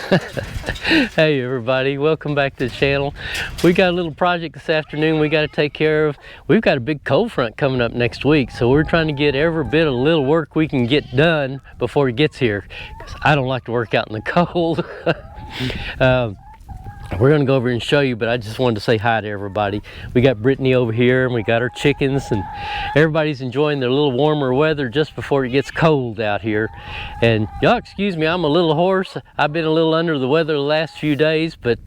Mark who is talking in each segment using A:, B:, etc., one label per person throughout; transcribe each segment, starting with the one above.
A: Hey everybody, welcome back to the channel. We got a little project this afternoon we got to take care of. We've got a big cold front coming up next week, so we're trying to get every bit of little work we can get done before it gets here, because I don't like to work out in the cold. We're gonna go over and show you, but I just wanted to say hi to everybody. We got Brittany over here and we got our chickens, and everybody's enjoying their little warmer weather just before it gets cold out here. And y'all excuse me, I'm a little hoarse. I've been a little under the weather the last few days, but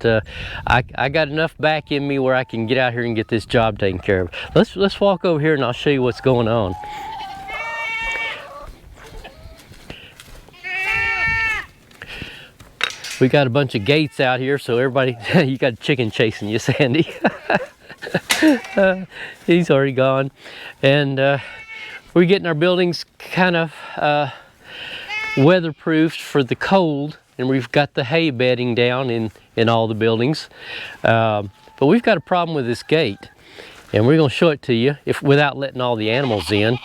A: I got enough back in me where I can get out here and get this job taken care of. Let's walk over here and I'll show you what's going on. We got a bunch of gates out here, so everybody, you got a chicken chasing you, Sandy. He's already gone. And we're getting our buildings kind of weatherproofed for the cold, and we've got the hay bedding down in all the buildings. But we've got a problem with this gate, and we're gonna show it to you without letting all the animals in.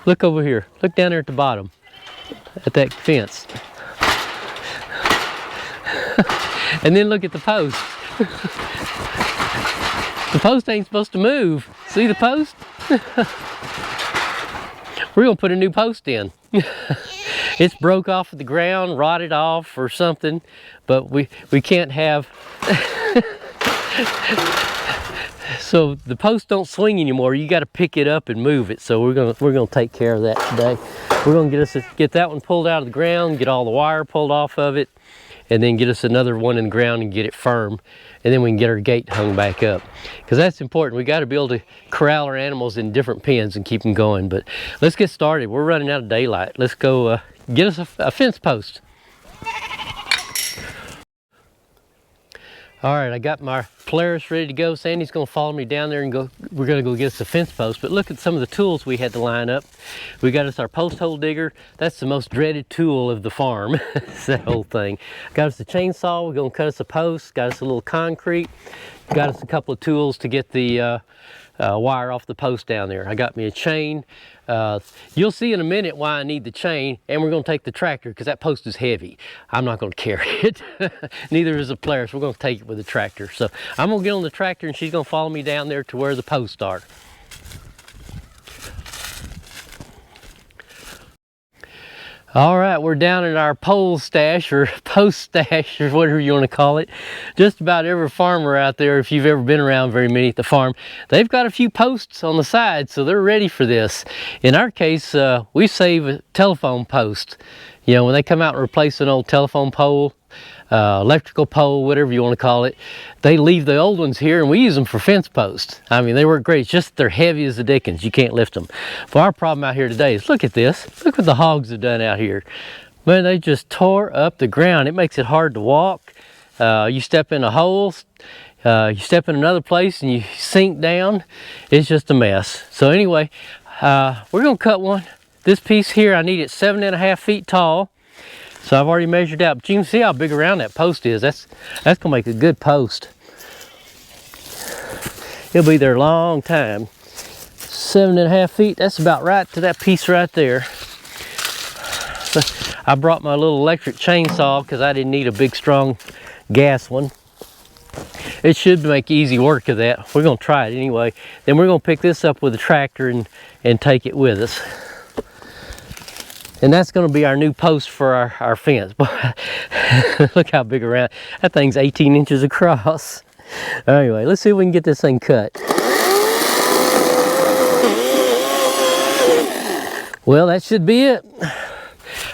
A: Look over here. Look down there at the bottom, at that fence. And then look at the post. The post ain't supposed to move. See the post? We're gonna put a new post in. It's broke off of the ground, rotted off or something, but we can't have so the post don't swing anymore. You got to pick it up and move it. So we're gonna take care of that today. We're gonna get that one pulled out of the ground, get all the wire pulled off of it, and then get us another one in the ground and get it firm, and then we can get our gate hung back up, because that's important. We got to be able to corral our animals in different pens and keep them going. But let's get started. We're running out of daylight. Let's go get us a fence post. All right, I got my Polaris ready to go. Sandy's gonna follow me down there and we're gonna go get us a fence post. But look at some of the tools we had to line up. We got us our post hole digger. That's the most dreaded tool of the farm. It's that whole thing. Got us a chainsaw. We're gonna cut us a post. Got us a little concrete. Got us a couple of tools to get the wire off the post down there. I got me a chain. You'll see in a minute why I need the chain, and we're going to take the tractor because that post is heavy. I'm not going to carry it. Neither is the Polaris. We're going to take it with the tractor. So I'm going to get on the tractor and she's going to follow me down there to where the posts are. All right, we're down at our pole stash or post stash or whatever you want to call it. Just about every farmer out there, if you've ever been around very many at the farm, they've got a few posts on the side, so they're ready for this. In our case, we save a telephone post. You know, when they come out and replace an old telephone pole, electrical pole, whatever you want to call it, they leave the old ones here and we use them for fence posts. I mean, they work great. It's just they're heavy as the dickens. You can't lift them. But our problem out here today is, look at this. Look what the hogs have done out here. Man, they just tore up the ground. It makes it hard to walk. You step in a hole, you step in another place and you sink down. It's just a mess. So anyway, we're gonna cut one. This piece here, I need it 7.5 feet tall. So I've already measured out, but you can see how big around that post is. That's gonna make a good post. It'll be there a long time. 7.5 feet, that's about right to that piece right there. So I brought my little electric chainsaw because I didn't need a big strong gas one. It should make easy work of that. We're gonna try it anyway. Then we're gonna pick this up with a tractor and take it with us. And that's going to be our new post for our fence. Look how big around. That thing's 18 inches across. Anyway, let's see if we can get this thing cut. Well, that should be it.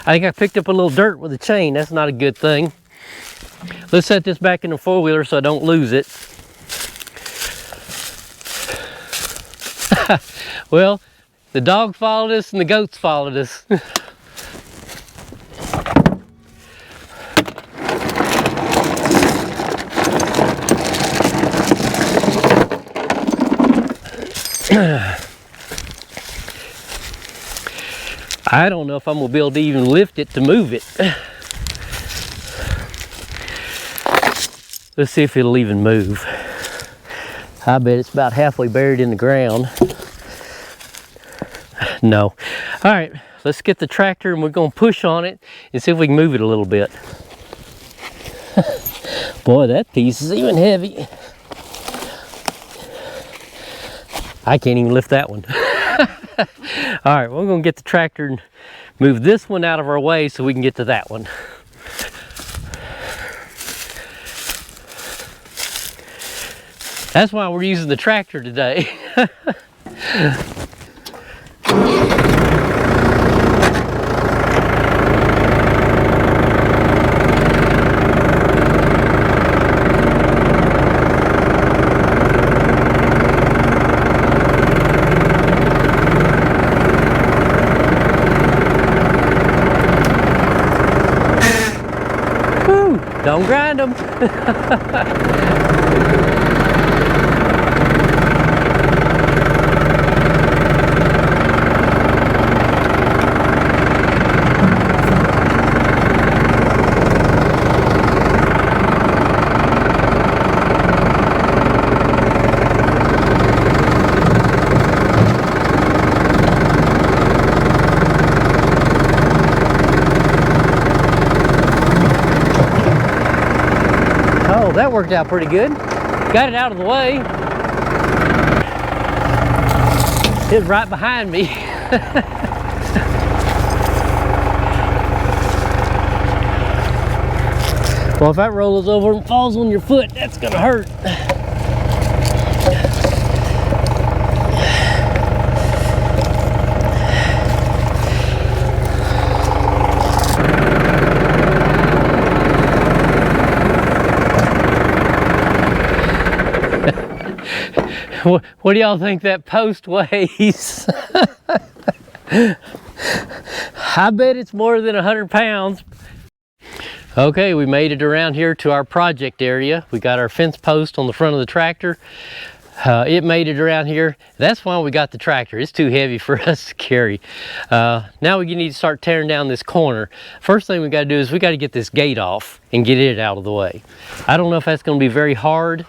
A: I think I picked up a little dirt with the chain. That's not a good thing. Let's set this back in the four-wheeler so I don't lose it. Well, the dog followed us and the goats followed us. I don't know if I'm gonna be able to even lift it to move it. Let's see if it'll even move. I bet it's about halfway buried in the ground. No. All right, let's get the tractor and we're gonna push on it and see if we can move it a little bit. Boy, that piece is even heavy. I can't even lift that one. All right, we're gonna get the tractor and move this one out of our way so we can get to that one. That's why we're using the tractor today. Woo, don't grind them. That worked out pretty good. Got it out of the way. It's right behind me. Well, if that rolls over and falls on your foot, that's gonna hurt. What do y'all think that post weighs? I bet it's more than 100 pounds. Okay, we made it around here to our project area. We got our fence post on the front of the tractor. It made it around here. That's why we got the tractor. It's too heavy for us to carry. Now we need to start tearing down this corner. First thing we got to do is we got to get this gate off and get it out of the way. I don't know if that's going to be very hard.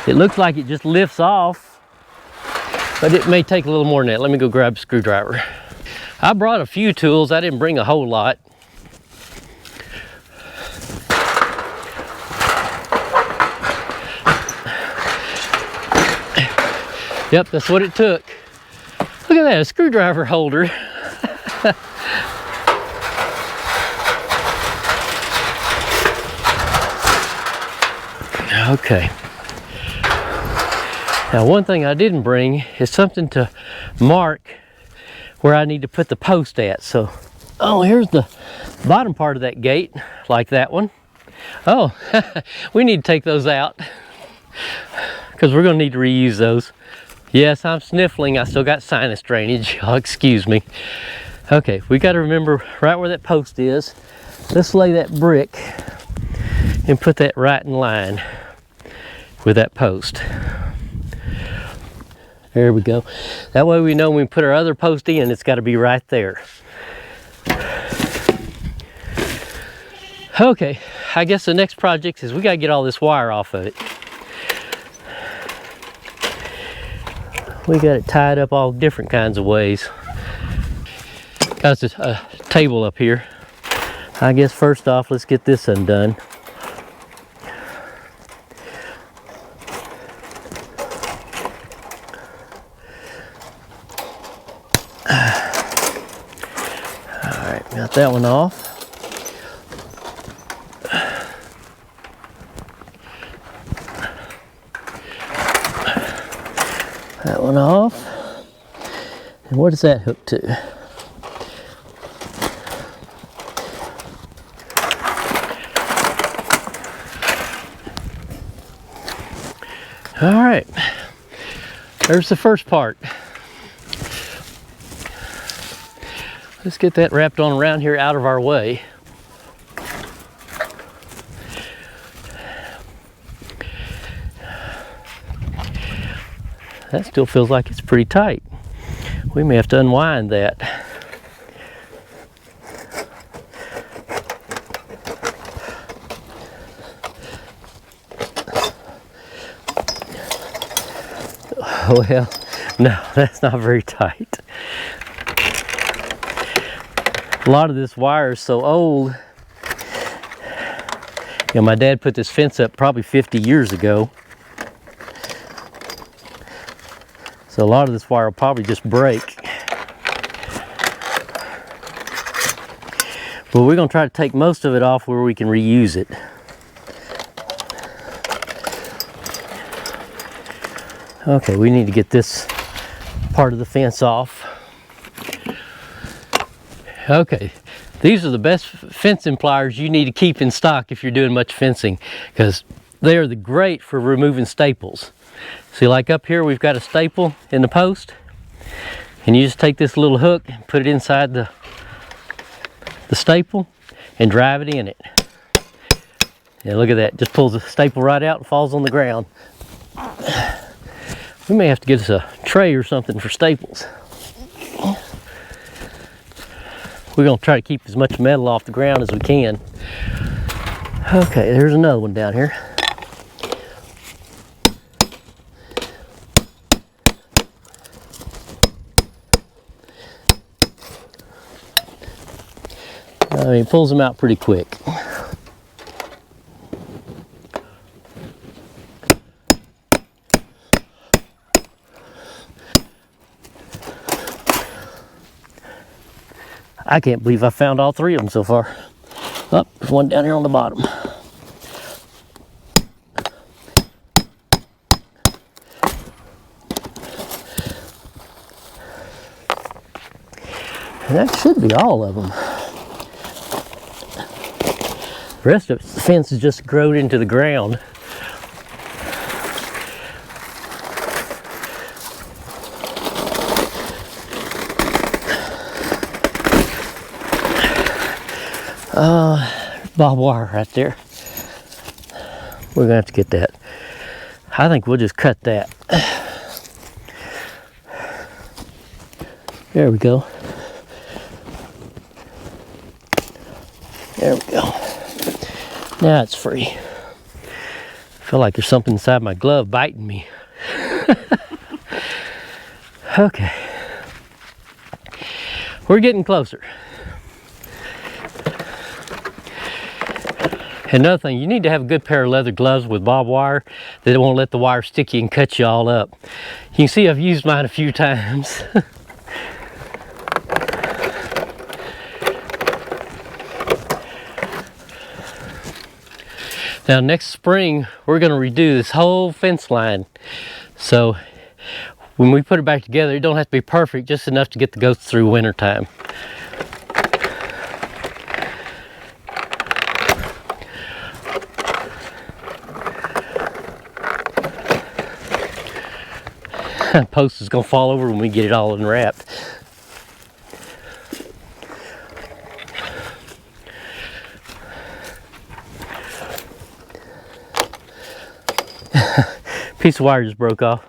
A: It looks like it just lifts off, but it may take a little more than that. Let me go grab a screwdriver. I brought a few tools. I didn't bring a whole lot. Yep, that's what it took. Look at that, a screwdriver holder. Okay. Now, one thing I didn't bring is something to mark where I need to put the post at. So, oh, here's the bottom part of that gate, like that one. Oh, we need to take those out because we're going to need to reuse those. Yes, I'm sniffling. I still got sinus drainage. Oh, excuse me. Okay, we got to remember right where that post is. Let's lay that brick and put that right in line with that post. There we go. That way we know when we put our other post in, it's got to be right there. Okay, I guess the next project is we got to get all this wire off of it. We got it tied up all different kinds of ways. Got a table up here. I guess first off, let's get this undone. Got that one off. That one off. And what is that hooked to? All right. There's the first part. Let's get that wrapped on around here out of our way. That still feels like it's pretty tight. We may have to unwind that. Well, no, that's not very tight. A lot of this wire is so old. You know, my dad put this fence up probably 50 years ago. So a lot of this wire will probably just break. But we're going to try to take most of it off where we can reuse it. Okay, we need to get this part of the fence off. Okay, these are the best fencing pliers you need to keep in stock if you're doing much fencing, because they are great for removing staples. See, like up here we've got a staple in the post, and you just take this little hook and put it inside the staple and drive it in it. And look at that, just pulls the staple right out and falls on the ground. We may have to get us a tray or something for staples. We're going to try to keep as much metal off the ground as we can. Okay, there's another one down here. He pulls them out pretty quick. I can't believe I found all three of them so far. Oh, there's one down here on the bottom. And that should be all of them. The rest of the fence is just grown into the ground. Barbed wire right there. We're gonna have to get that. I think we'll just cut that. There we go. There we go. Now it's free. I feel like there's something inside my glove biting me. Okay. We're getting closer. Another thing, you need to have a good pair of leather gloves with barbed wire that won't let the wire stick you and cut you all up. You can see I've used mine a few times. Now next spring, we're going to redo this whole fence line. So when we put it back together, it don't have to be perfect, just enough to get the goats through winter time. That post is going to fall over when we get it all unwrapped. Piece of wire just broke off.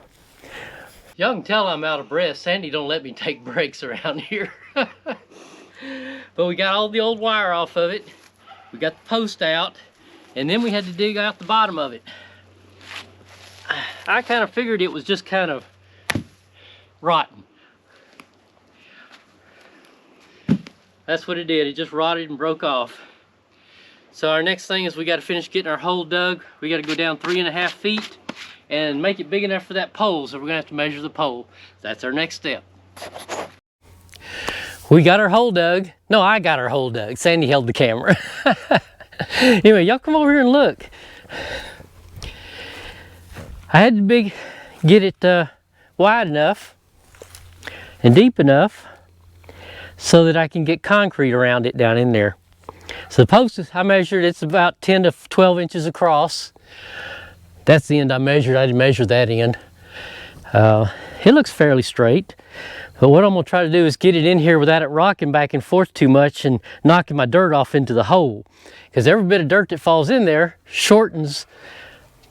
A: Y'all can tell I'm out of breath. Sandy don't let me take breaks around here. But we got all the old wire off of it. We got the post out. And then we had to dig out the bottom of it. I kind of figured it was just kind of rotten. That's what it did. It just rotted and broke off. So our next thing is we got to finish getting our hole dug. We got to go down 3.5 feet and make it big enough for that pole. So we're gonna have to measure the pole. That's our next step. We got our hole dug. No, I got our hole dug. Sandy held the camera. Anyway, y'all come over here and look. I had to get it wide enough and deep enough so that I can get concrete around it down in there. So the post, I measured, it's about 10 to 12 inches across. That's the end I measured. I didn't measure that end. It looks fairly straight. But what I'm going to try to do is get it in here without it rocking back and forth too much and knocking my dirt off into the hole. Because every bit of dirt that falls in there shortens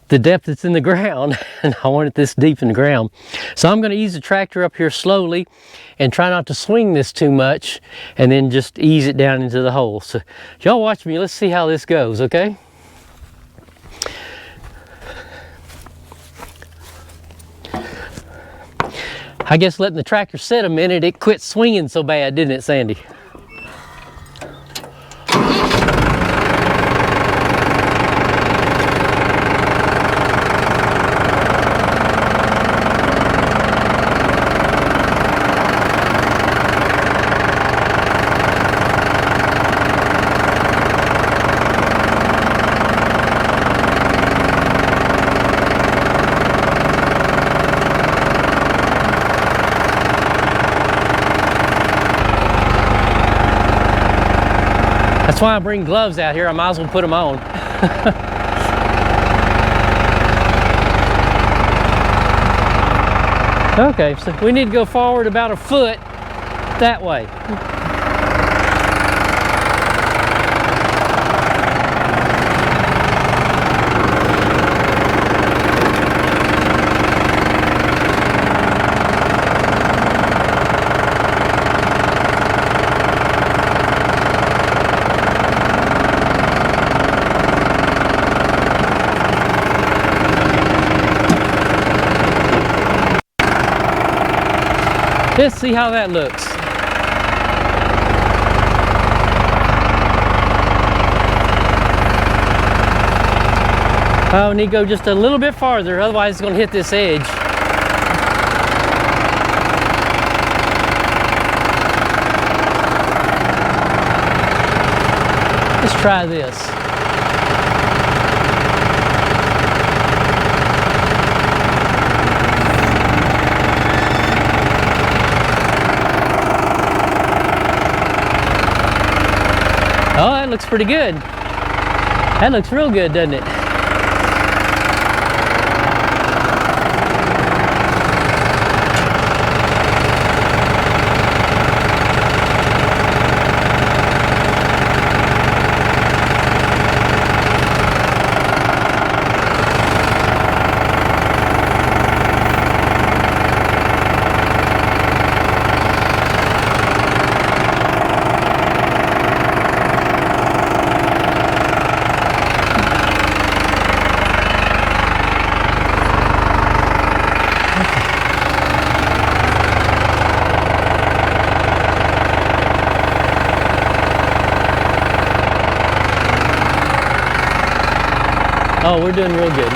A: the depth that's in the ground, and I want it this deep in the ground. So I'm going to ease the tractor up here slowly and try not to swing this too much, and then just ease it down into the hole. So y'all watch me, let's see how this goes, okay? I guess letting the tractor sit a minute, it quit swinging so bad, didn't it, Sandy? That's why I bring gloves out here. I might as well put them on. Okay, so we need to go forward about a foot that way. Let's see how that looks. Oh, we need to go just a little bit farther, otherwise it's going to hit this edge. Let's try this. Oh, that looks pretty good. That looks real good, doesn't it? Oh, we're doing real good.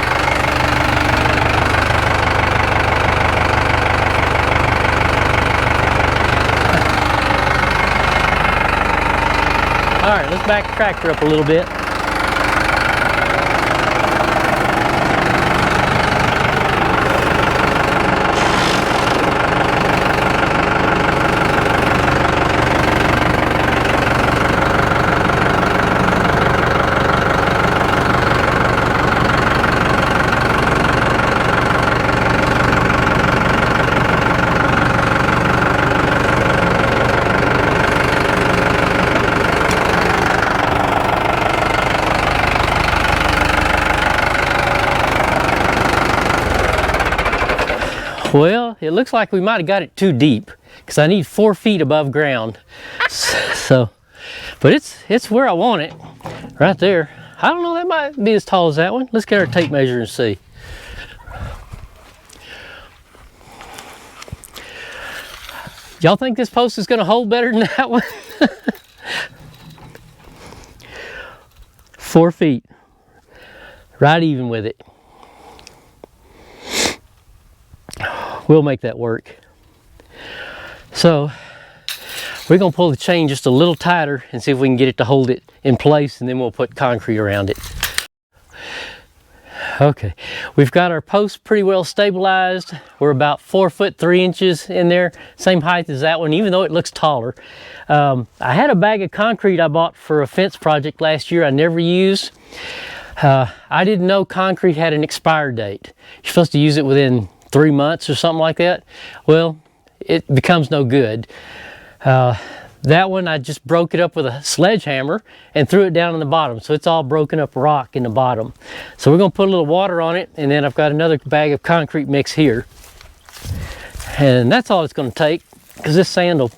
A: All right, let's back the tractor up a little bit. Well, it looks like we might have got it too deep because I need 4 feet above ground. So, but it's where I want it, right there. I don't know, that might be as tall as that one. Let's get our tape measure and see. Y'all think this post is going to hold better than that one? 4 feet, right even with it. We'll make that work. So we're going to pull the chain just a little tighter and see if we can get it to hold it in place, and then we'll put concrete around it. Okay, we've got our post pretty well stabilized. We're about 4 foot 3 inches in there, same height as that one, even though it looks taller. I had a bag of concrete I bought for a fence project last year I never used. I didn't know concrete had an expired date. You're supposed to use it within 3 months or something like that. Well, it becomes no good. That one, I just broke it up with a sledgehammer and threw it down in the bottom, so it's all broken up rock in the bottom. So we're going to put a little water on it, and then I've got another bag of concrete mix here, and that's all it's going to take, because this sand will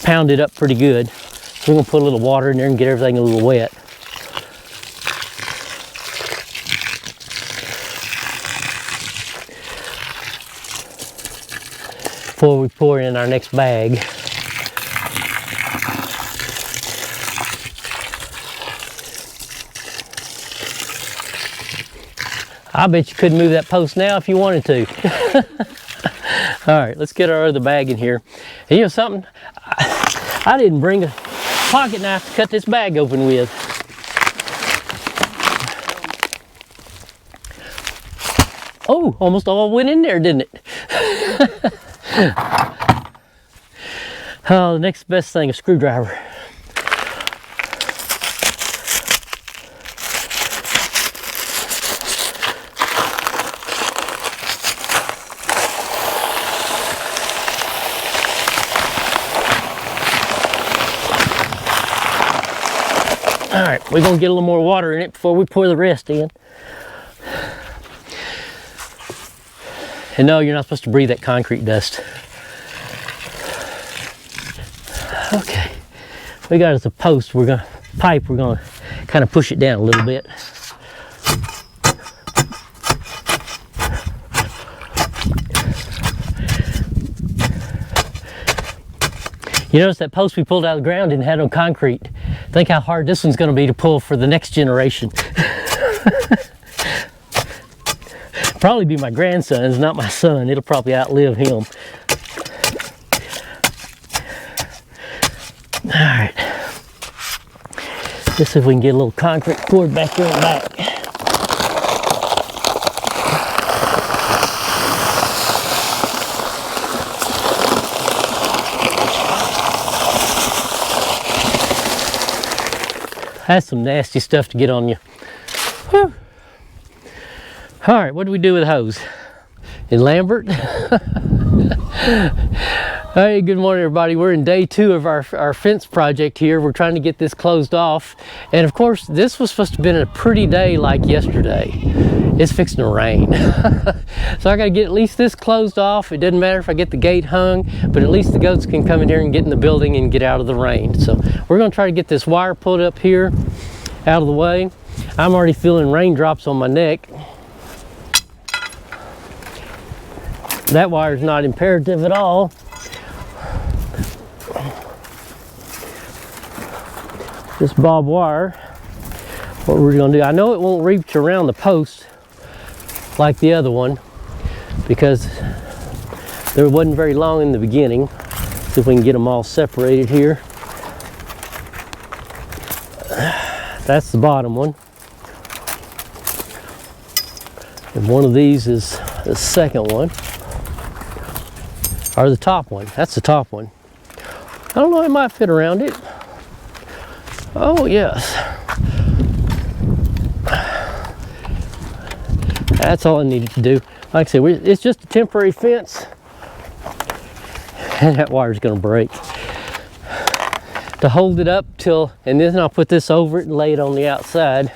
A: pound it up pretty good. So we're going to put a little water in there and get everything a little wet. before we pour in our next bag. I bet you couldn't move that post now if you wanted to. All right, let's get our other bag in here. And you know something? I didn't bring a pocket knife to cut this bag open with. Oh, almost all went in there, didn't it? Oh, the next best thing, a screwdriver. All right, we're gonna get a little more water in it before we pour the rest in. And no, you're not supposed to breathe that concrete dust. Okay, we got as a post, we're gonna kind of push it down a little bit. You notice that post we pulled out of the ground didn't have no concrete. Think how hard this one's gonna be to pull for the next generation. Probably be my grandson's, not my son. It'll probably outlive him. All right. Let's see if we can get a little concrete poured back here in the back. That's some nasty stuff to get on you. Whew. All right, what do we do with the hose? In Lambert? Hey, good morning everybody. We're in day 2 of our fence project here. We're trying to get this closed off. And of course, this was supposed to have been a pretty day like yesterday. It's fixing to rain. So I gotta get at least this closed off. It doesn't matter if I get the gate hung, but at least the goats can come in here and get in the building and get out of the rain. So we're gonna try to get this wire pulled up here, out of the way. I'm already feeling raindrops on my neck. That wire is not imperative at all. This barbed wire, what we're going to do, I know it won't reach around the post like the other one because there wasn't very long in the beginning. See if we can get them all separated here. That's the bottom one. And one of these is the second one. Or the top one. That's the top one. I don't know, it might fit around it. Oh, yes. That's all I needed to do. Like I said, it's just a temporary fence. And that wire's gonna break. To hold it up till, and then I'll put this over it and lay it on the outside.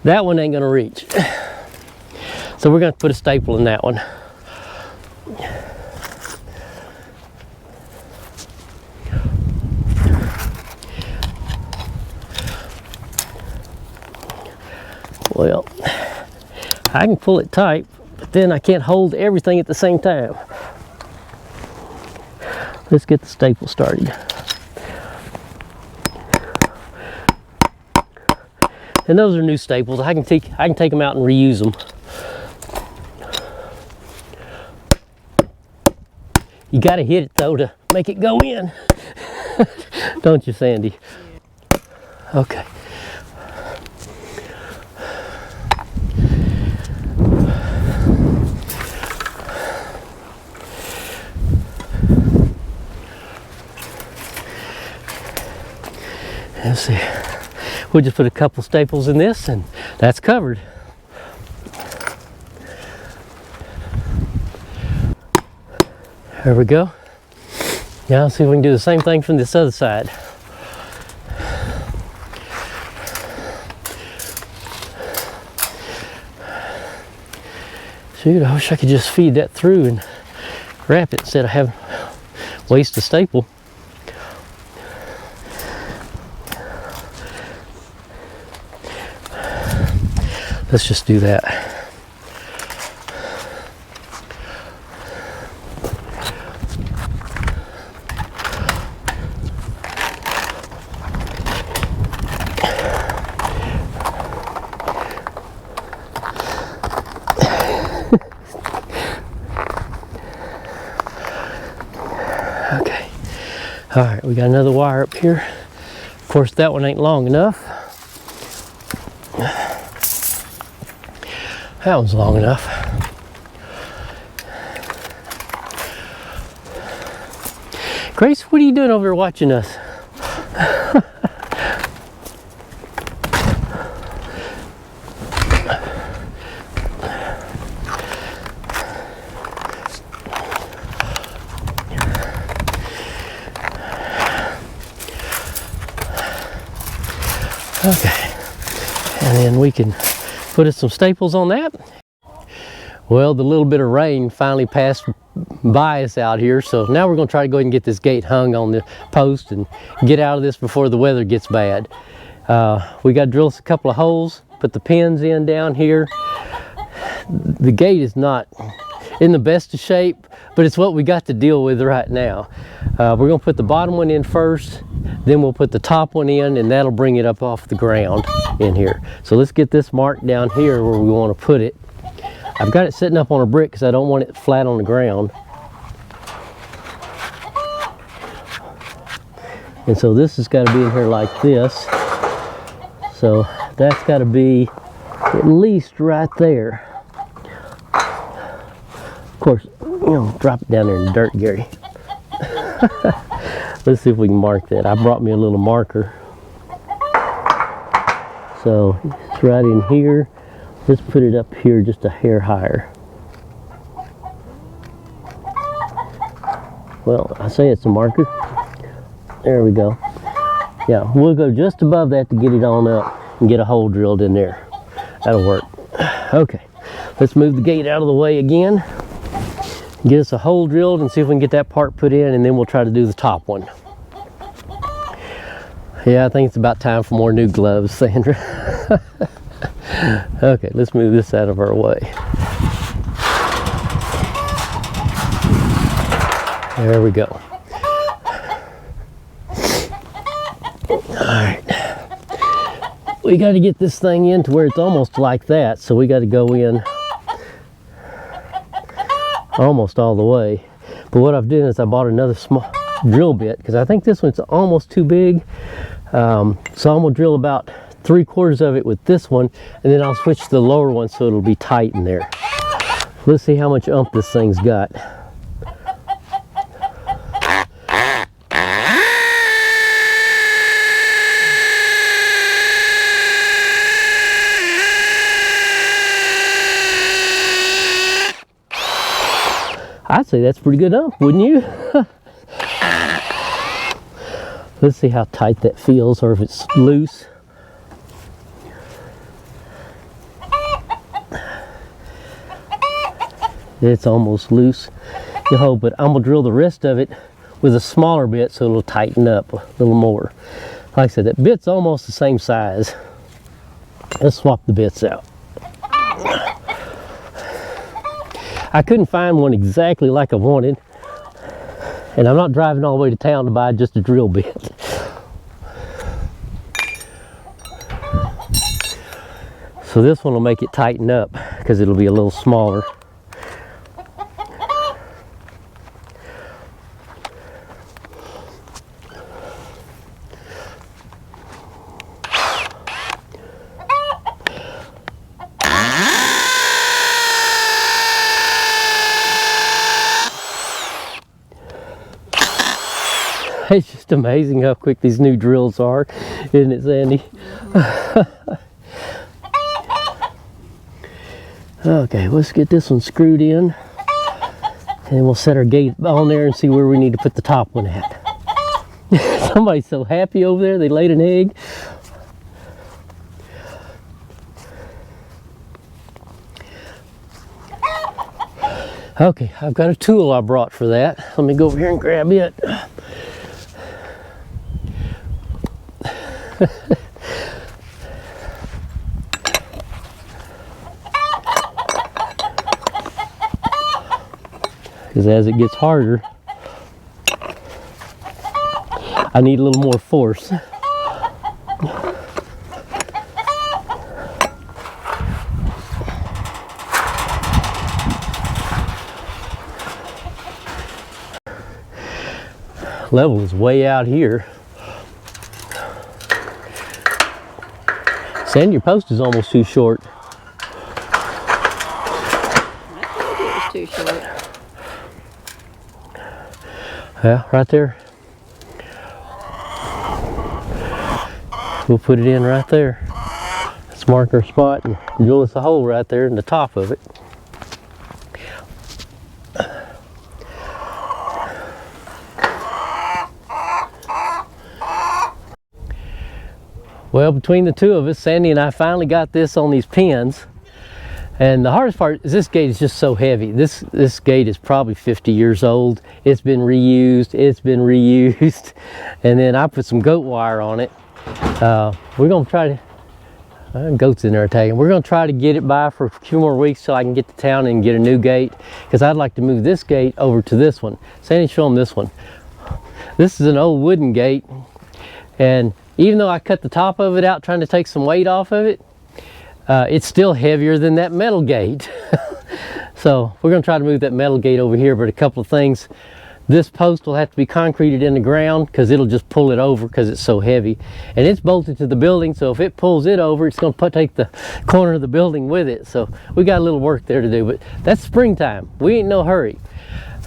A: That one ain't gonna reach. So we're gonna put a staple in that one. Well, I can pull it tight, but then I can't hold everything at the same time. Let's get the staple started. And those are new staples. I can take them out and reuse them. You got to hit it though to make it go in. Don't you, Sandy? Okay. Let's see. We'll just put a couple staples in this and that's covered. There we go. Now let's see if we can do the same thing from this other side. Shoot, I wish I could just feed that through and wrap it instead of having waste a staple. Let's just do that. Okay. All right, we got another wire up here. Of course, that one ain't long enough. That one's long enough. Grace, what are you doing over there watching us? Okay, and then we can put some staples on that. Well, the little bit of rain finally passed by us out here, so now we're going to try to go ahead and get this gate hung on the post and get out of this before the weather gets bad. We got to drill a couple of holes, put the pins in down here. The gate is not in the best of shape, but it's what we got to deal with right now. We're going to put the bottom one in first, then we'll put the top one in, and that'll bring it up off the ground in here. So let's get this marked down here where we want to put it. I've got it sitting up on a brick because I don't want it flat on the ground. And so this has got to be in here like this. So that's got to be at least right there. Of course, you know, drop it down there in the dirt, Gary. Let's see if we can mark that. I brought me a little marker. So it's right in here. Let's put it up here just a hair higher. Well, I say it's a marker. There we go. Yeah, we'll go just above that to get it on up and get a hole drilled in there. That'll work. Okay, let's move the gate out of the way again. Get us a hole drilled and see if we can get that part put in, and then we'll try to do the top one. Yeah, I think it's about time for more new gloves, Sandra. Okay, let's move this out of our way. There we go. Alright. We got to get this thing in to where it's almost like that, so we got to go in almost all the way. But what I've done is I bought another small drill bit because I think this one's almost too big. So I'm going to drill about 3/4 of it with this one, and then I'll switch to the lower one so it'll be tight in there. Let's see how much oomph this thing's got. I'd say that's pretty good oomph, wouldn't you? Let's see how tight that feels, or if it's loose. It's almost loose. But I'm gonna drill the rest of it with a smaller bit so it'll tighten up a little more. Like I said, that bit's almost the same size. Let's swap the bits out. I couldn't find one exactly like I wanted, and I'm not driving all the way to town to buy just a drill bit. So this one will make it tighten up because it'll be a little smaller. It's just amazing how quick these new drills are, isn't it, Sandy? Okay, let's get this one screwed in, and we'll set our gate on there and see where we need to put the top one at. Somebody's so happy over there, they laid an egg. Okay, I've got a tool I brought for that. Let me go over here and grab it. Because as it gets harder, I need a little more force. level is way out here. Sandy, your post is almost too short.
B: I told you it was too short.
A: Yeah, right there. We'll put it in right there. Let's mark our spot and drill us a hole right there in the top of it. Well, between the two of us, Sandy and I finally got this on these pins. And the hardest part is this gate is just so heavy. This gate is probably 50 years old. It's been reused, And then I put some goat wire on it. We're gonna try to, goats in there attacking. We're gonna try to get it by for a few more weeks so I can get to town and get a new gate. Because I'd like to move this gate over to this one. Sandy, show them this one. This is an old wooden gate. And even though I cut the top of it out trying to take some weight off of it, it's still heavier than that metal gate. So we're going to try to move that metal gate over here, but a couple of things. This post will have to be concreted in the ground because it'll just pull it over because it's so heavy. And it's bolted to the building, so if it pulls it over, it's going to take the corner of the building with it. So we got a little work there to do, but that's springtime. We ain't in no hurry.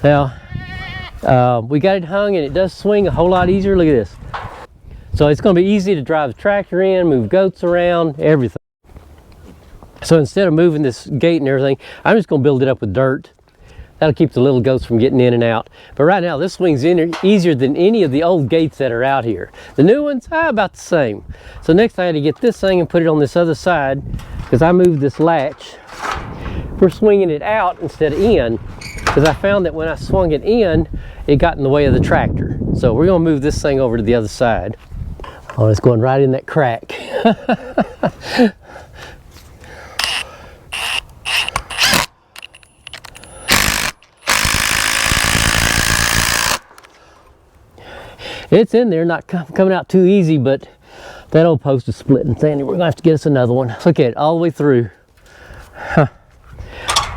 A: Now, we got it hung and it does swing a whole lot easier. Look at this. So it's going to be easy to drive the tractor in, move goats around, everything. So instead of moving this gate and everything, I'm just going to build it up with dirt. That'll keep the little goats from getting in and out. But right now, this swings in easier than any of the old gates that are out here. The new ones, about the same. So next I had to get this thing and put it on this other side because I moved this latch. We're swinging it out instead of in because I found that when I swung it in, it got in the way of the tractor. So we're going to move this thing over to the other side. Oh, it's going right in that crack. It's in there, not coming out too easy, but that old post is splitting. Sandy, we're gonna have to get us another one. Look at it, all the way through. Huh.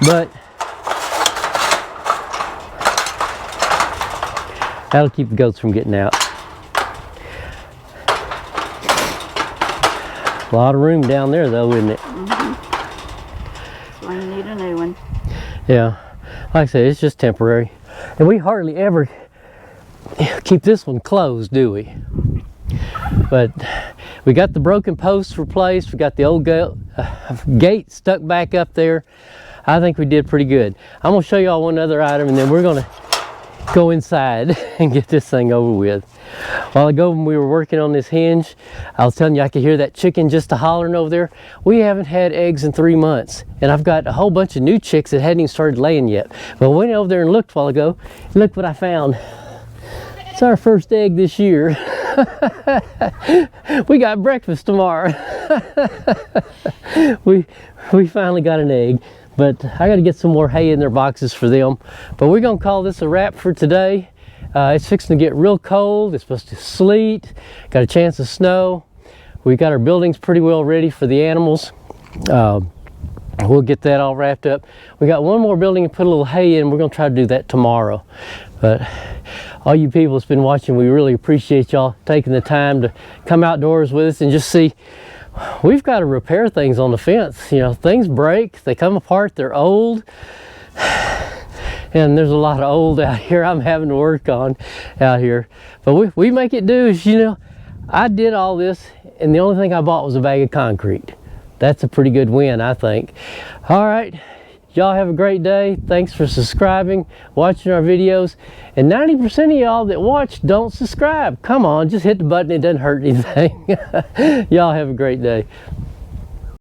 A: But that'll keep the goats from getting out. A lot of room down there though, isn't it?
B: That's why you need a new one.
A: Yeah, like I said, it's just temporary. And we hardly ever keep this one closed, do we? But we got the broken posts replaced. We got the old gate stuck back up there. I think we did pretty good. I'm gonna show y'all one other item and then we're gonna go inside and get this thing over with. A while ago when we were working on this hinge, I was telling you I could hear that chicken just hollering over there. We haven't had eggs in 3 months and I've got a whole bunch of new chicks that hadn't even started laying yet. But I went over there and looked a while ago and look what I found. It's our first egg this year. We got breakfast tomorrow. we finally got an egg, but I got to get some more hay in their boxes for them. But we're gonna call this a wrap for today. It's fixing to get real cold. It's supposed to sleet. Got a chance of snow. We got our buildings pretty well ready for the animals. We'll get that all wrapped up. We got one more building to put a little hay in. We're gonna try to do that tomorrow. But all you people that's been watching, we really appreciate y'all taking the time to come outdoors with us and just see. We've got to repair things on the fence. You know, things break, they come apart, they're old. And there's a lot of old out here I'm having to work on out here. But we make it do. You know, I did all this and the only thing I bought was a bag of concrete. That's a pretty good win, I think. All right. Y'all have a great day. Thanks for subscribing, watching our videos. And 90% of y'all that watch don't subscribe. Come on, just hit the button. It doesn't hurt anything. Y'all have a great day.